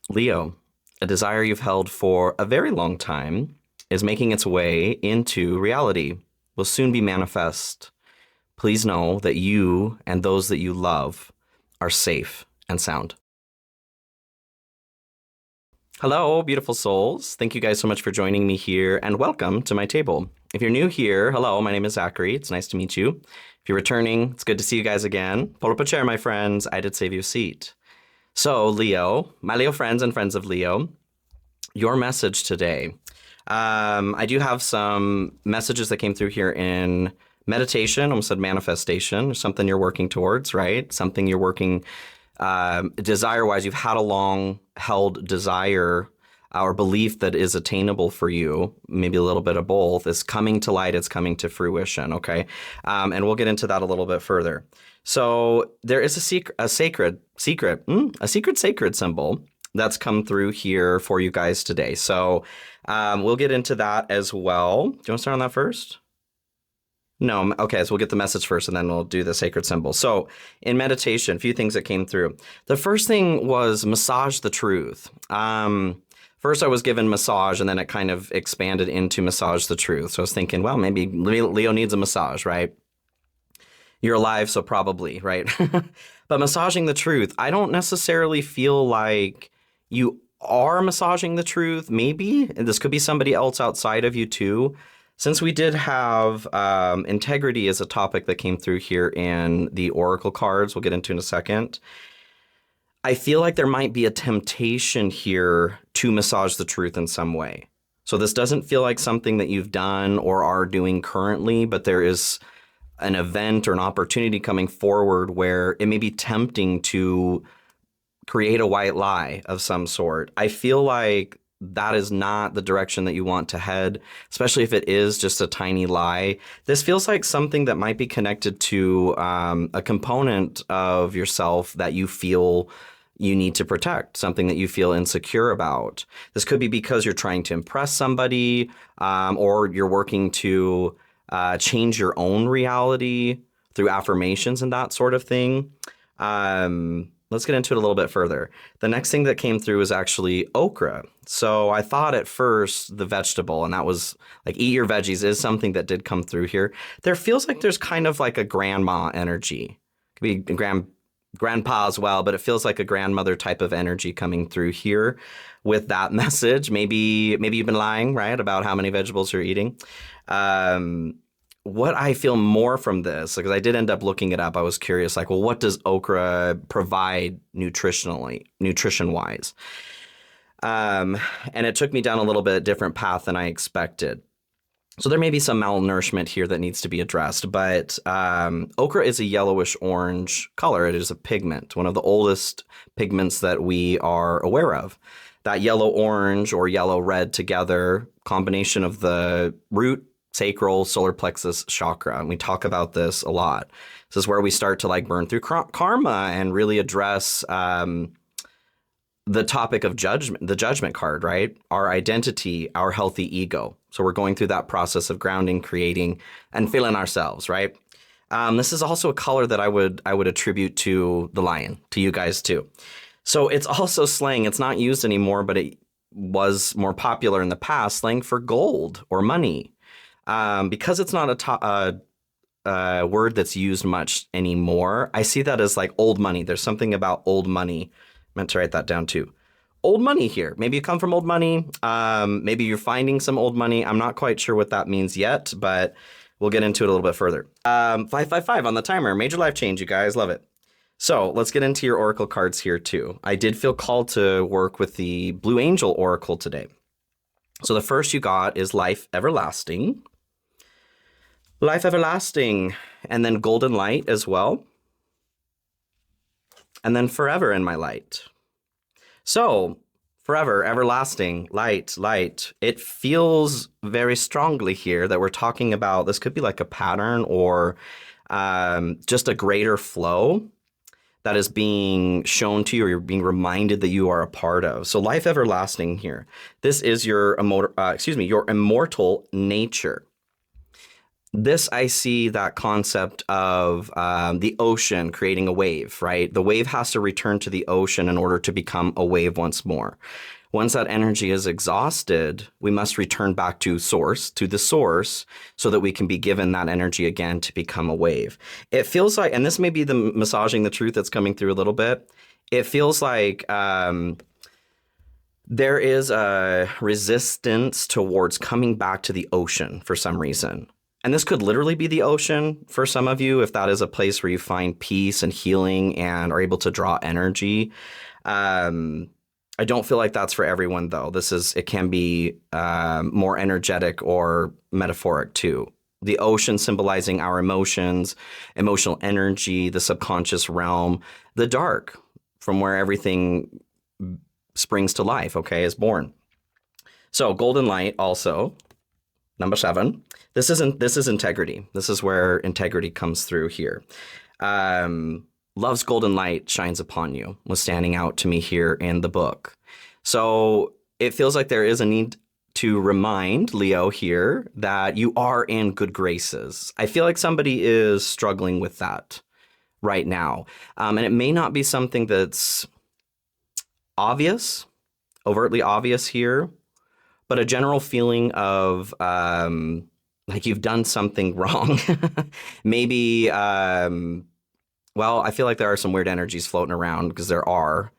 Leo, a desire you've held for a very long time is making its way into reality, will soon be manifest. Please know that you and those that you love are safe and sound. Hello, beautiful souls. Thank you guys so much for joining me here and welcome to my table. If you're new here, hello, my name is Zachary. It's nice to meet you. If you're returning, it's good to see you guys again. Pull up a chair, my friends. I did save you a seat. So, Leo, my Leo friends and friends of Leo, your message today. I do have some messages that came through here in meditation, almost said manifestation, something you're working towards, right? Something you're working desire-wise. You've had a long-held desire or belief that is attainable for you, maybe a little bit of both, is coming to light, it's coming to fruition, okay? And we'll get into that a little bit further. So there is a sacred symbol that's come through here for you guys today. So we'll get into that as well. Do you want to start on that first? No, okay, so we'll get the message first and then we'll do the sacred symbol. So in meditation, a few things that came through. The first thing was massage the truth. First I was given massage and then it kind of expanded into massage the truth. So I was thinking, well, maybe Leo needs a massage, right? You're alive, so probably, right? But massaging the truth, I don't necessarily feel like you are massaging the truth. Maybe this could be somebody else outside of you too. Since we did have integrity as a topic that came through here in the oracle cards, we'll get into in a second. I feel like there might be a temptation here to massage the truth in some way. So this doesn't feel like something that you've done or are doing currently, but there is an event or an opportunity coming forward where it may be tempting to create a white lie of some sort. I feel like that is not the direction that you want to head, especially if it is just a tiny lie. This feels like something that might be connected to a component of yourself that you feel you need to protect, something that you feel insecure about. This could be because you're trying to impress somebody or you're working to change your own reality through affirmations and that sort of thing. Let's get into it a little bit further. The next thing that came through is actually okra. So I thought at first the vegetable, and that was like eat your veggies, is something that did come through here. There feels like there's kind of like a grandma energy. Could be grandpa as well, but it feels like a grandmother type of energy coming through here with that message. Maybe you've been lying, right, about how many vegetables you're eating. What I feel more from this, because I did end up looking it up, I was curious, like, well, what does okra provide nutrition-wise? And it took me down a little bit different path than I expected. So there may be some malnourishment here that needs to be addressed, but okra is a yellowish orange color. It is a pigment, one of the oldest pigments that we are aware of. That yellow-orange or yellow-red together, combination of the root, sacral, solar plexus chakra. And we talk about this a lot. This is where we start to like burn through karma and really address the topic of judgment, the judgment card, right? Our identity, our healthy ego. So we're going through that process of grounding, creating, and feeling ourselves, right? This is also a color that I would attribute to the lion, to you guys too. So it's also slang. It's not used anymore, but it was more popular in the past, slang for gold or money. Because it's not a word that's used much anymore, I see that as like old money. There's something about old money. I meant to write that down too. Old money here. Maybe you come from old money. Maybe you're finding some old money. I'm not quite sure what that means yet, but we'll get into it a little bit further. 555 on the timer. Major life change, you guys. Love it. So let's get into your oracle cards here too. I did feel called to work with the Blue Angel Oracle today. So the first you got is life everlasting. Life everlasting, and then golden light as well. And then forever in my light. So forever, everlasting, light, light. It feels very strongly here that we're talking about, this could be like a pattern or just a greater flow that is being shown to you or you're being reminded that you are a part of. So life everlasting here. This is your immortal nature. this, I see that concept of the ocean creating a wave, right? The wave has to return to the ocean in order to become a wave once more. Once that energy is exhausted, we must return back to the source, so that we can be given that energy again to become a wave. It feels like, and this may be the massaging the truth that's coming through a little bit. It feels like there is a resistance towards coming back to the ocean for some reason. And this could literally be the ocean for some of you, if that is a place where you find peace and healing and are able to draw energy. I don't feel like that's for everyone, though. It can be more energetic or metaphoric too. The ocean symbolizing our emotions, emotional energy, the subconscious realm, the dark, from where everything springs to life, okay, is born. So golden light also, number 7. This is integrity. This is where integrity comes through here. Love's golden light shines upon you was standing out to me here in the book. So it feels like there is a need to remind Leo here that you are in good graces. I feel like somebody is struggling with that right now. And it may not be something that's overtly obvious here, but a general feeling of like you've done something wrong. Maybe, well, I feel like there are some weird energies floating around, because there are.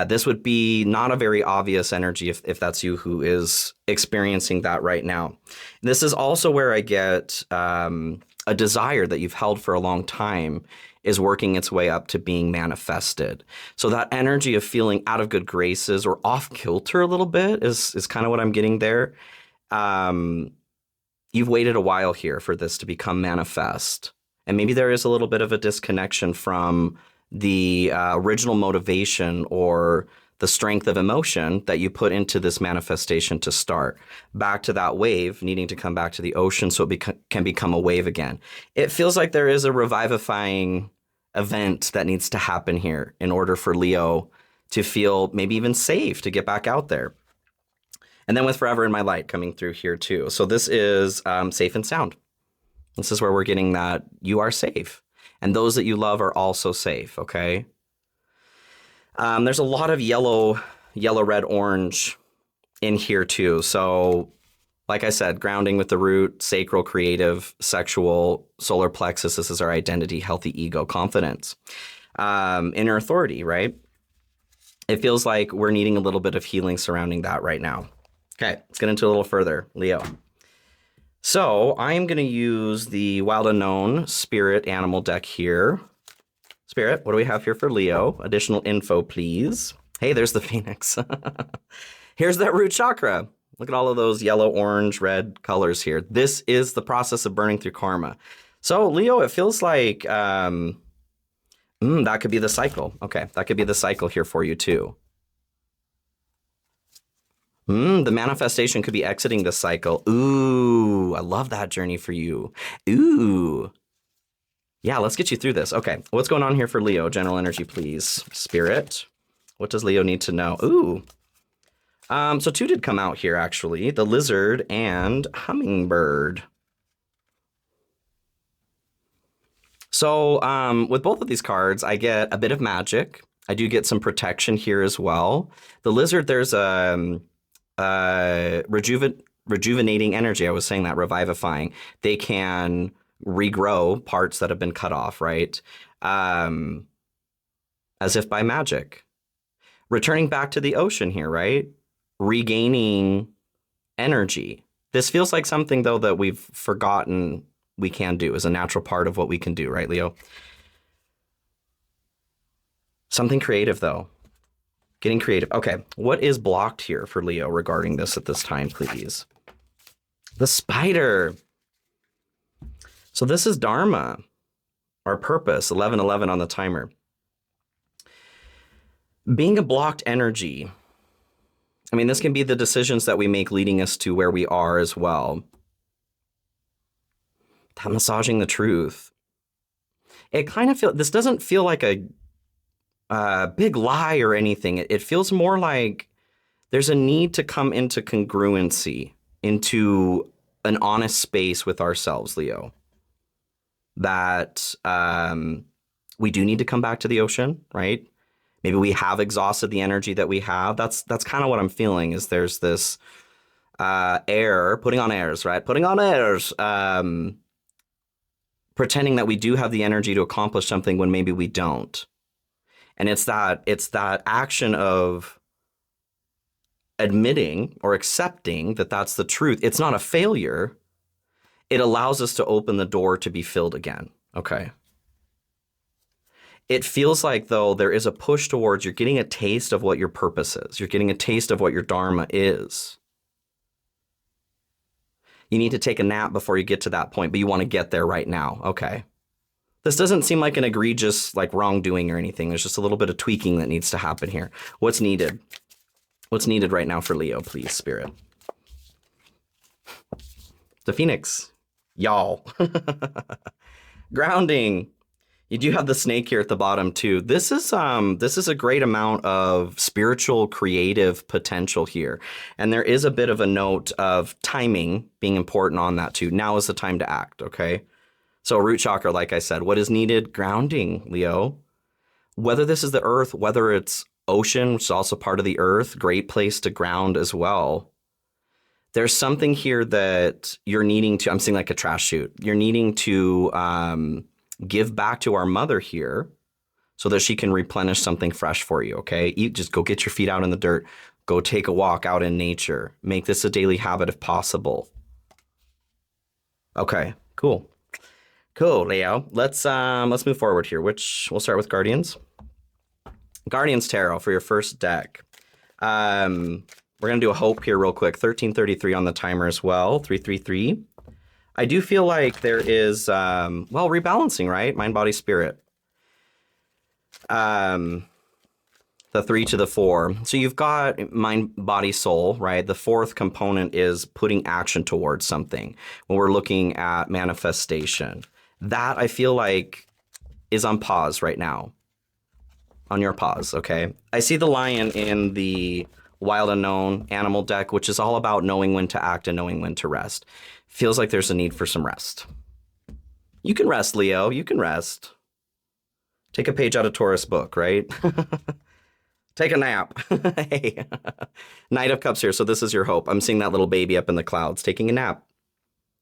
This would be not a very obvious energy if that's you who is experiencing that right now. This is also where I get a desire that you've held for a long time is working its way up to being manifested. So that energy of feeling out of good graces or off kilter a little bit is kind of what I'm getting there. You've waited a while here for this to become manifest. And maybe there is a little bit of a disconnection from the original motivation or the strength of emotion that you put into this manifestation to start. Back to that wave, needing to come back to the ocean so it can become a wave again. It feels like there is a revivifying event that needs to happen here in order for Leo to feel maybe even safe to get back out there. And then with Forever in My Light coming through here too. So this is safe and sound. This is where we're getting that you are safe. And those that you love are also safe, okay? There's a lot of yellow, red, orange in here too. So like I said, grounding with the root, sacral, creative, sexual, solar plexus. This is our identity, healthy ego, confidence, inner authority, right? It feels like we're needing a little bit of healing surrounding that right now. Okay, let's get into a little further, Leo. So I'm going to use the Wild Unknown Spirit Animal deck here. Spirit, what do we have here for Leo? Additional info, please. Hey, there's the Phoenix. Here's that root chakra. Look at all of those yellow, orange, red colors here. This is the process of burning through karma. So Leo, it feels like that could be the cycle. Okay, that could be the cycle here for you too. The manifestation could be exiting the cycle. Ooh, I love that journey for you. Ooh. Yeah, let's get you through this. Okay, what's going on here for Leo? General energy, please. Spirit, what does Leo need to know? Ooh. So 2 did come out here, actually. The lizard and hummingbird. So with both of these cards, I get a bit of magic. I do get some protection here as well. The lizard, there's a rejuvenating energy. I was saying that, revivifying. They can regrow parts that have been cut off, right? As if by magic. Returning back to the ocean here, right? Regaining energy. This feels like something, though, that we've forgotten we can do as a natural part of what we can do, right, Leo? Something creative, though. Getting creative. Okay, what is blocked here for Leo regarding this at this time, please? The spider. So this is Dharma, our purpose, 1111 on the timer. Being a blocked energy. I mean, this can be the decisions that we make leading us to where we are as well. That massaging the truth. It kind of feels, this doesn't feel like a big lie or anything. It feels more like there's a need to come into congruency, into an honest space with ourselves, Leo, that we do need to come back to the ocean, right? Maybe we have exhausted the energy that we have. That's kind of what I'm feeling, is there's this putting on airs, right? Putting on airs, pretending that we do have the energy to accomplish something when maybe we don't. And it's that action of admitting or accepting that that's the truth. It's not a failure. It allows us to open the door to be filled again. Okay. It feels like, though, there is a push towards you're getting a taste of what your purpose is. You're getting a taste of what your dharma is. You need to take a nap before you get to that point, but you want to get there right now. Okay. This doesn't seem like an egregious wrongdoing or anything. There's just a little bit of tweaking that needs to happen here. What's needed? What's needed right now for Leo, please, Spirit? The Phoenix. Y'all. Grounding. You do have the snake here at the bottom too. This is a great amount of spiritual creative potential here. And there is a bit of a note of timing being important on that too. Now is the time to act, okay? So root chakra, like I said, what is needed? Grounding, Leo. Whether this is the earth, whether it's ocean, which is also part of the earth, great place to ground as well. There's something here that you're needing to, I'm seeing like a trash chute. You're needing to give back to our mother here so that she can replenish something fresh for you, okay? Just go get your feet out in the dirt. Go take a walk out in nature. Make this a daily habit if possible. Okay, cool. Cool, Leo. Let's move forward here. We'll start with Guardians. Guardians Tarot for your first deck. We're going to do a hope here real quick. 1333 on the timer as well. 333. I do feel like there is, rebalancing, right? Mind, body, spirit. The 3 to the 4. So you've got mind, body, soul, right? The fourth component is putting action towards something when we're looking at manifestation. That I feel like is on pause right now. On your pause, okay? I see the lion in the Wild Unknown animal deck, which is all about knowing when to act and knowing when to rest. Feels like there's a need for some rest. You can rest, Leo. You can rest. Take a page out of Taurus book, right? Take a nap. Hey. Knight of Cups here. So this is your hope. I'm seeing that little baby up in the clouds taking a nap.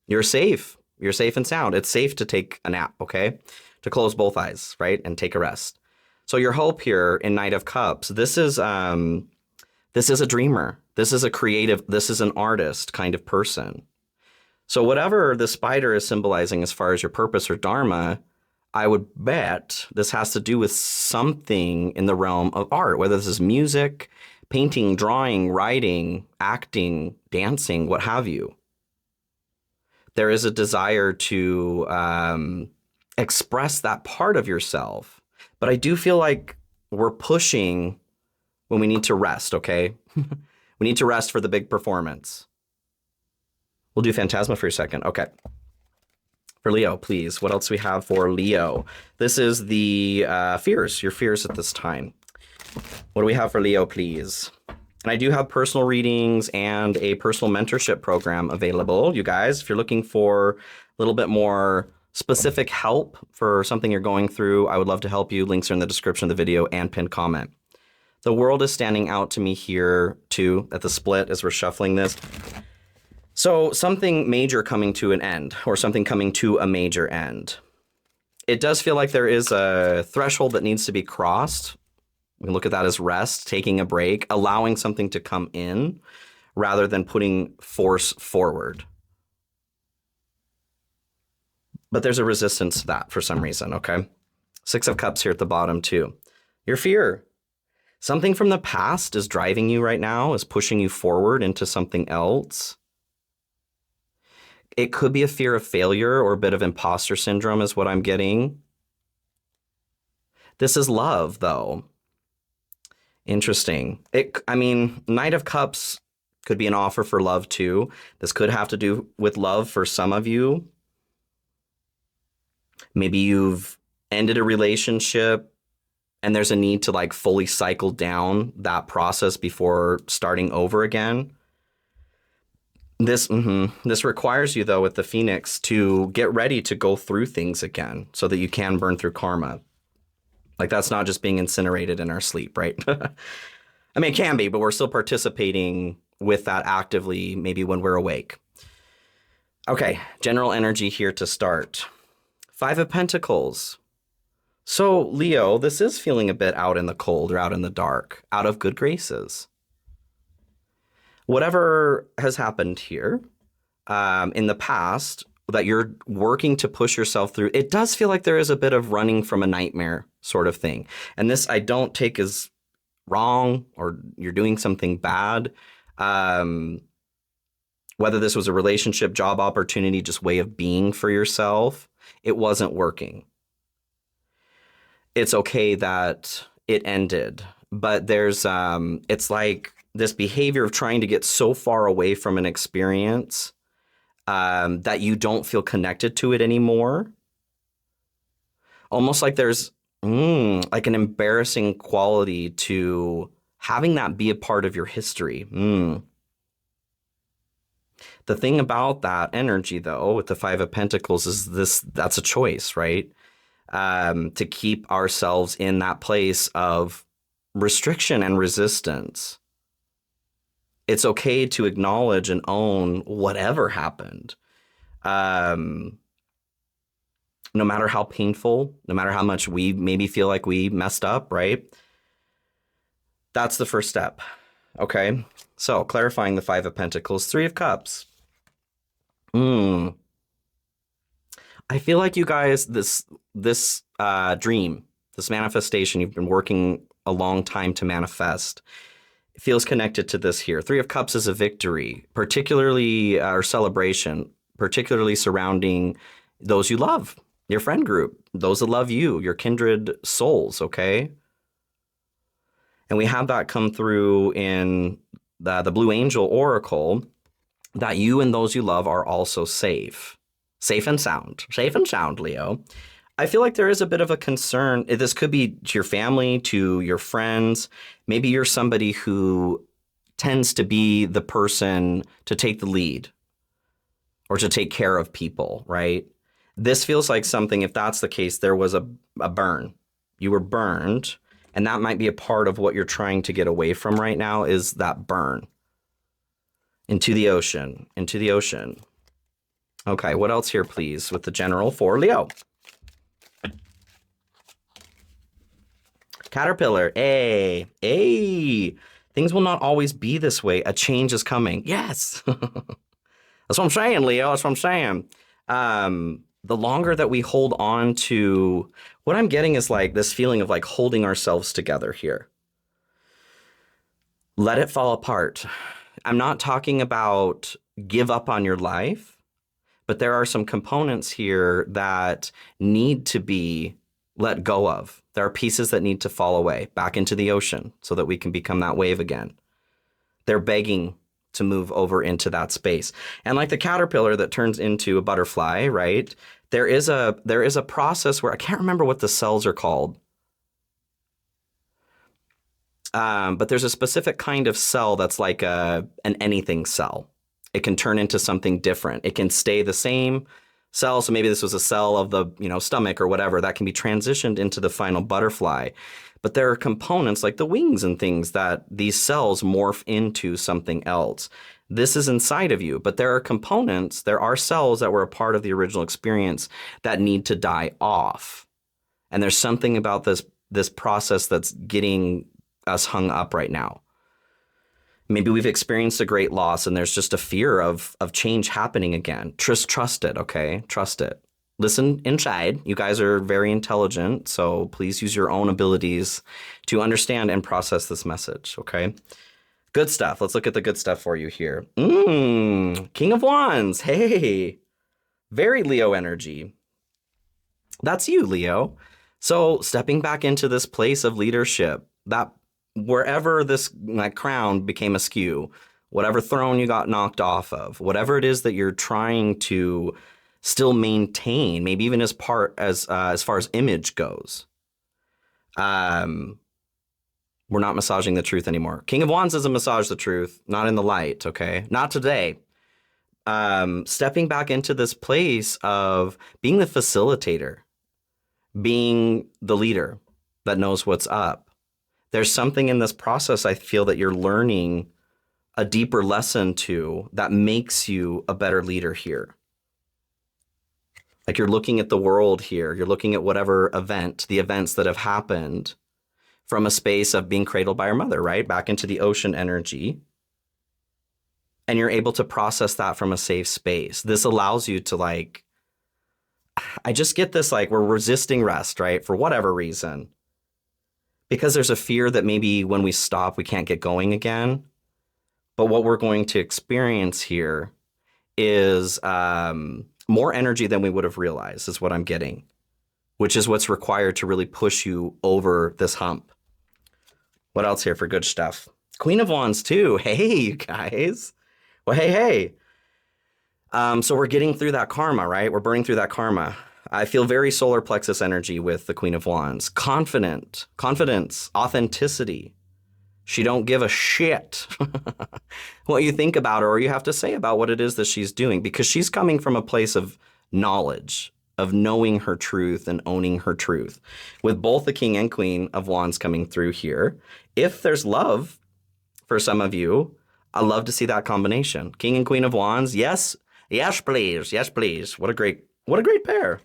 You're safe. You're safe and sound. It's safe to take a nap, okay? To close both eyes, right? And take a rest. So your hope here in Knight of Cups, this is a dreamer. This is a creative, this is an artist kind of person. So whatever the spider is symbolizing as far as your purpose or dharma, I would bet this has to do with something in the realm of art, whether this is music, painting, drawing, writing, acting, dancing, what have you. There is a desire to express that part of yourself. But I do feel like we're pushing when we need to rest, okay? We need to rest for the big performance. We'll do Phantasma for a second. Okay. For Leo, please. What else do we have for Leo? This is the fears, your fears at this time. What do we have for Leo, please? And I do have personal readings and a personal mentorship program available. You guys, if you're looking for a little bit more specific help for something you're going through, I would love to help you. Links are in the description of the video and pinned comment. The world is standing out to me here too at the split as we're shuffling this. So something major coming to an end, or something coming to a major end. It does feel like there is a threshold that needs to be crossed. We can look at that as rest, taking a break, allowing something to come in rather than putting force forward. But there's a resistance to that for some reason, okay? 6 of Cups here at the bottom too. Your fear. Something from the past is driving you right now, is pushing you forward into something else. It could be a fear of failure or a bit of imposter syndrome is what I'm getting. This is love, though. Interesting. Knight of Cups could be an offer for love, too. This could have to do with love for some of you. Maybe you've ended a relationship and there's a need to fully cycle down that process before starting over again. This requires you, though, with the Phoenix to get ready to go through things again so that you can burn through karma. Like, that's not just being incinerated in our sleep, right? I mean, it can be, but we're still participating with that actively, maybe when we're awake. Okay, general energy here to start. Five of Pentacles. So, Leo, this is feeling a bit out in the cold or out in the dark, out of good graces. Whatever has happened here in the past that you're working to push yourself through, it does feel like there is a bit of running from a nightmare sort of thing. And this I don't take as wrong or you're doing something bad. Whether this was a relationship, job opportunity, just way of being for yourself, it wasn't working. It's okay that it ended, but there's, it's like this behavior of trying to get so far away from an experience that you don't feel connected to it anymore. Almost like there's like an embarrassing quality to having that be a part of your history. The thing about that energy, though, with the Five of Pentacles is that's a choice, right? To keep ourselves in that place of restriction and resistance. It's okay to acknowledge and own whatever happened. No matter how painful, no matter how much we maybe feel like we messed up, right? That's the first step. Okay. So clarifying the Five of Pentacles, Three of Cups. I feel like you guys, this dream, this manifestation you've been working a long time to manifest, feels connected to this here. Three of Cups is a victory, particularly or celebration, particularly surrounding those you love, your friend group, those that love you, your kindred souls, okay? And we have that come through in the Blue Angel Oracle, that you and those you love are also safe. Safe and sound, Leo. I feel like there is a bit of a concern. This could be to your family, to your friends. Maybe you're somebody who tends to be the person to take the lead or to take care of people, right? This feels like something, if that's the case, there was a burn. You were burned, and that might be a part of what you're trying to get away from right now is that burn. Into the ocean, into the ocean. Okay, what else here, please, with the general for Leo? Caterpillar, hey. Things will not always be this way. A change is coming. Yes. That's what I'm saying, Leo. That's what I'm saying. The longer that we hold on to, what I'm getting is like this feeling of like holding ourselves together here. Let it fall apart. I'm not talking about give up on your life, but there are some components here that need to be let go of. There are pieces that need to fall away back into the ocean so that we can become that wave again. They're begging to move over into that space. And like the caterpillar that turns into a butterfly, right? There is a process where I can't remember what the cells are called. But there's a specific kind of cell that's like an anything cell. It can turn into something different. It can stay the same cell. So maybe this was a cell of the stomach or whatever that can be transitioned into the final butterfly. But there are components like the wings and things that these cells morph into something else. This is inside of you, but there are components, there are cells that were a part of the original experience that need to die off. And there's something about this process that's getting us hung up right now. Maybe we've experienced a great loss and there's just a fear of change happening again. Trust it, okay? Trust it. Listen inside. You guys are very intelligent, so please use your own abilities to understand and process this message, okay? Good stuff. Let's look at the good stuff for you here. King of Wands. Hey, very Leo energy. That's you, Leo. So stepping back into this place of leadership, that wherever this crown became askew, whatever throne you got knocked off of, whatever it is that you're trying to still maintain, maybe even as far as image goes. We're not massaging the truth anymore. King of Wands doesn't massage the truth, not in the light, okay? Not today. stepping back into this place of being the facilitator, being the leader that knows what's up. There's something in this process I feel that you're learning a deeper lesson to that makes you a better leader here. Like you're looking at the world here, you're looking at whatever event, the events that have happened from a space of being cradled by your mother, right? Back into the ocean energy. And you're able to process that from a safe space. This allows you to like, I just get this like we're resisting rest, right? For whatever reason. Because there's a fear that maybe when we stop, we can't get going again. But what we're going to experience here is more energy than we would have realized is what I'm getting, which is what's required to really push you over this hump. What else here for good stuff? Queen of Wands too. Hey, you guys. Well, hey. So we're getting through that karma, right? We're burning through that karma. I feel very solar plexus energy with the Queen of Wands. Confidence, authenticity. She don't give a shit what you think about her or you have to say about what it is that she's doing, because she's coming from a place of knowledge, of knowing her truth and owning her truth. With both the King and Queen of Wands coming through here, if there's love for some of you, I love to see that combination. King and Queen of Wands, yes, please, yes, please. What a great pair.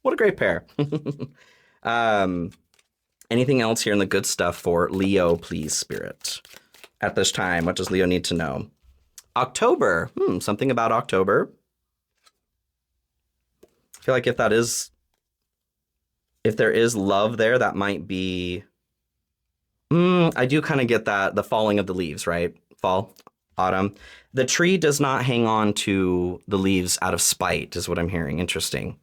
What a great pair. Anything else here in the good stuff for Leo, please, Spirit? At this time, what does Leo need to know? October. Something about October. I feel like if there is love there, that might be... I do kind of get that, the falling of the leaves, right? Fall, autumn. The tree does not hang on to the leaves out of spite, is what I'm hearing. Interesting.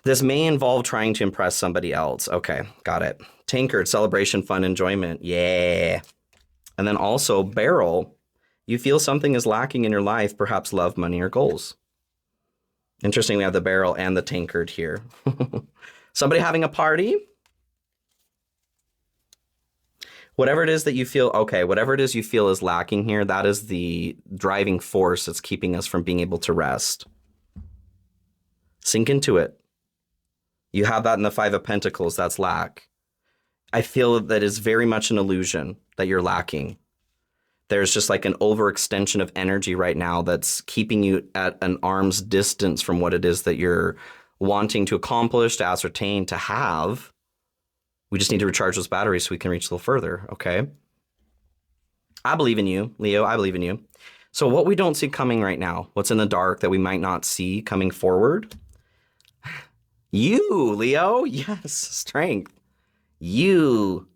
This may involve trying to impress somebody else. Okay, got it. Tankard, celebration, fun, enjoyment. Yeah. And then also barrel. You feel something is lacking in your life, perhaps love, money, or goals. Interesting, we have the barrel and the tankard here. Somebody having a party? Whatever it is that you feel, whatever it is you feel is lacking here, that is the driving force that's keeping us from being able to rest. Sink into it. You have that in the Five of Pentacles, that's lack. I feel that is very much an illusion that you're lacking. There's just like an overextension of energy right now that's keeping you at an arm's distance from what it is that you're wanting to accomplish, to ascertain, to have. We just need to recharge those batteries so we can reach a little further, okay? I believe in you, Leo, I believe in you. So what we don't see coming right now, what's in the dark that we might not see coming forward? You, Leo, yes, strength. You.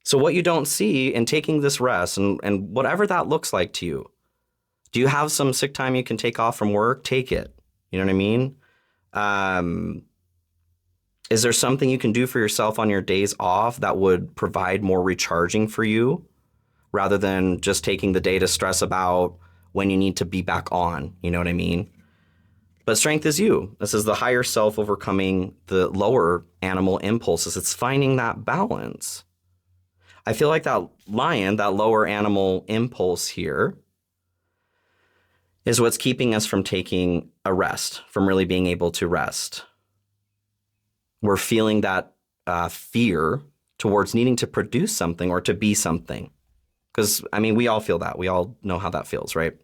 So what you don't see in taking this rest and whatever that looks like to you, do you have some sick time you can take off from work? Take it. You know what I mean? Is there something you can do for yourself on your days off that would provide more recharging for you rather than just taking the day to stress about when you need to be back on? You know what I mean? But strength is you. This is the higher self overcoming the lower animal impulses. It's finding that balance. I feel like that lion, that lower animal impulse here, is what's keeping us from taking a rest, from really being able to rest. We're feeling that fear towards needing to produce something or to be something. Because, I mean, we all feel that. We all know how that feels, right?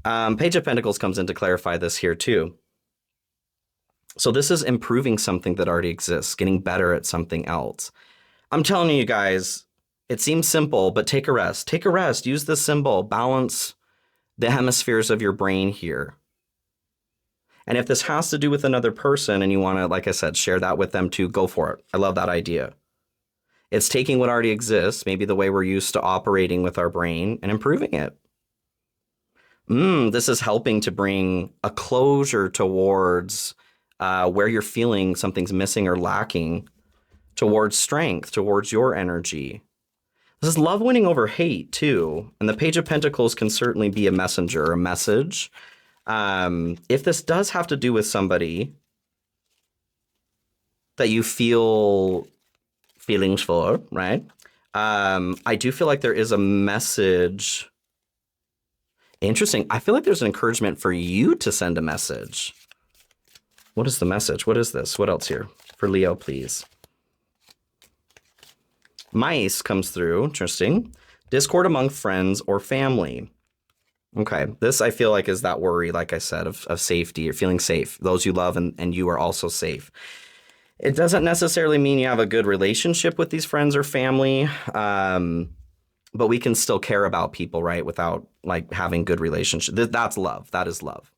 Page of Pentacles comes in to clarify this here too. So this is improving something that already exists, getting better at something else. I'm telling you guys, it seems simple, but take a rest. Take a rest. Use this symbol. Balance the hemispheres of your brain here. And if this has to do with another person and you want to, like I said, share that with them too, go for it. I love that idea. It's taking what already exists, maybe the way we're used to operating with our brain, and improving it. This is helping to bring a closure towards where you're feeling something's missing or lacking, towards strength, towards your energy. This is love winning over hate too. And the Page of Pentacles can certainly be a messenger, a message. If this does have to do with somebody that you feel feelings for, right? I do feel like there is a message Interesting. I feel like there's an encouragement for you to send a message. What is the message? What is this? What else here? For Leo, please. Mice comes through. Interesting. Discord among friends or family. Okay. This I feel like is that worry, like I said, of safety. You're feeling safe. Those you love and you are also safe. It doesn't necessarily mean you have a good relationship with these friends or family. But we can still care about people, right? Without like having good relationship. That's love. That is love.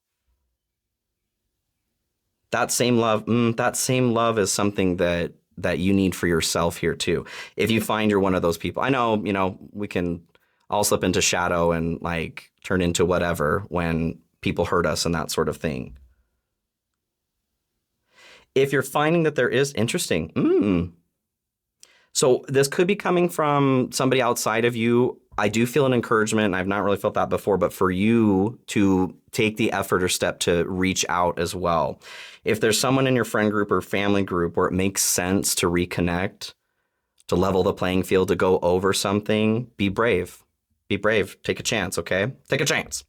That same love is something that you need for yourself here too. If you find you're one of those people, I know, we can all slip into shadow and like turn into whatever when people hurt us and that sort of thing. If you're finding that there is interesting, so this could be coming from somebody outside of you. I do feel an encouragement, and I've not really felt that before, but for you to take the effort or step to reach out as well. If there's someone in your friend group or family group where it makes sense to reconnect, to level the playing field, to go over something, be brave. Be brave. Take a chance, okay? Take a chance.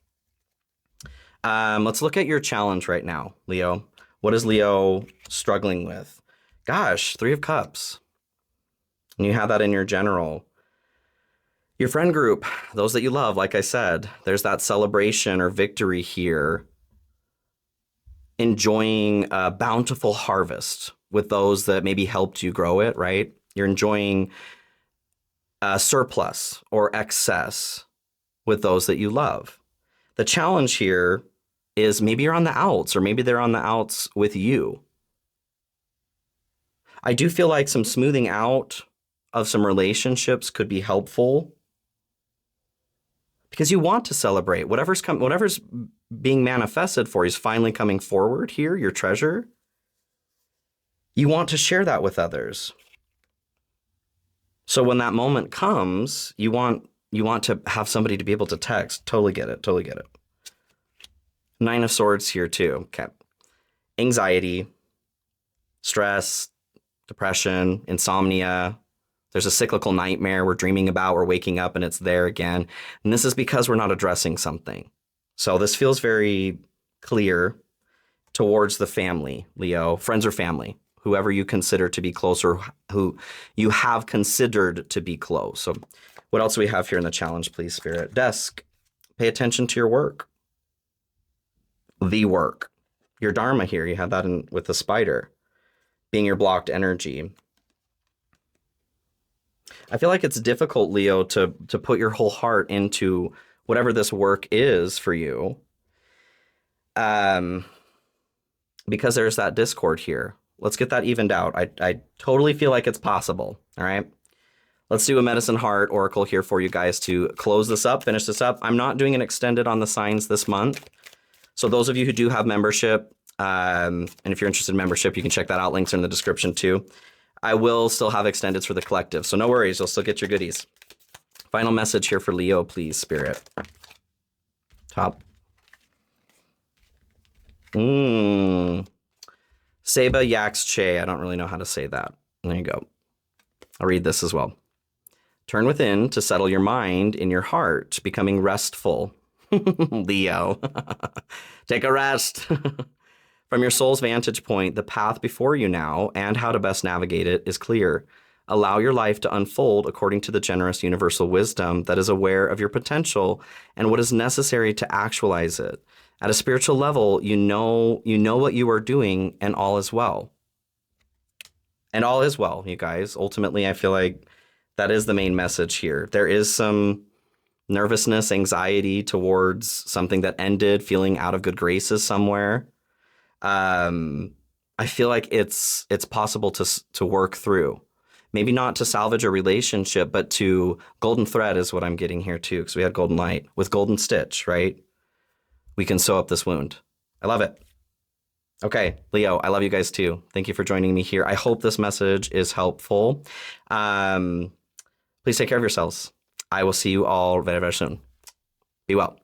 Let's look at your challenge right now, Leo. What is Leo struggling with? Gosh, 3 of Cups. And you have that in your general. Your friend group, those that you love, like I said, there's that celebration or victory here. Enjoying a bountiful harvest with those that maybe helped you grow it, right? You're enjoying a surplus or excess with those that you love. The challenge here is maybe you're on the outs, or maybe they're on the outs with you. I do feel like some smoothing out of some relationships could be helpful, because you want to celebrate whatever's being manifested for you is finally coming forward here, your treasure. You want to share that with others. So when that moment comes, you want to have somebody to be able to text. Totally get it. Totally get it. 9 of Swords here too. Okay. Anxiety, stress, depression, insomnia. There's a cyclical nightmare we're dreaming about, we're waking up and it's there again. And this is because we're not addressing something. So this feels very clear towards the family, Leo, friends or family, whoever you consider to be close or who you have considered to be close. So what else do we have here in the challenge, please, Spirit? Desk, pay attention to your work. The work. Your Dharma here, you have that with the spider, being your blocked energy. I feel like it's difficult, Leo, to put your whole heart into whatever this work is for you, because there's that discord here. Let's get that evened out. I totally feel like it's possible. All right. Let's do a Medicine Heart Oracle here for you guys to close this up, finish this up. I'm not doing an extended on the signs this month. So those of you who do have membership, and if you're interested in membership, you can check that out. Links are in the description too. I will still have extendeds for the collective, so no worries. You'll still get your goodies. Final message here for Leo, please, Spirit. Top. Seba Yaks Che. I don't really know how to say that. There you go. I'll read this as well. Turn within to settle your mind in your heart, becoming restful. Leo. Take a rest. From your soul's vantage point, the path before you now and how to best navigate it is clear. Allow your life to unfold according to the generous universal wisdom that is aware of your potential and what is necessary to actualize it. At a spiritual level, you know what you are doing, and all is well. And all is well, you guys. Ultimately, I feel like that is the main message here. There is some nervousness, anxiety towards something that ended, feeling out of good graces somewhere. I feel like it's possible to work through. Maybe not to salvage a relationship, but to golden thread is what I'm getting here too, because we had golden light with golden stitch, right? We can sew up this wound. I love it. Okay, Leo, I love you guys too. Thank you for joining me here. I hope this message is helpful. Please take care of yourselves. I will see you all very, very soon. Be well.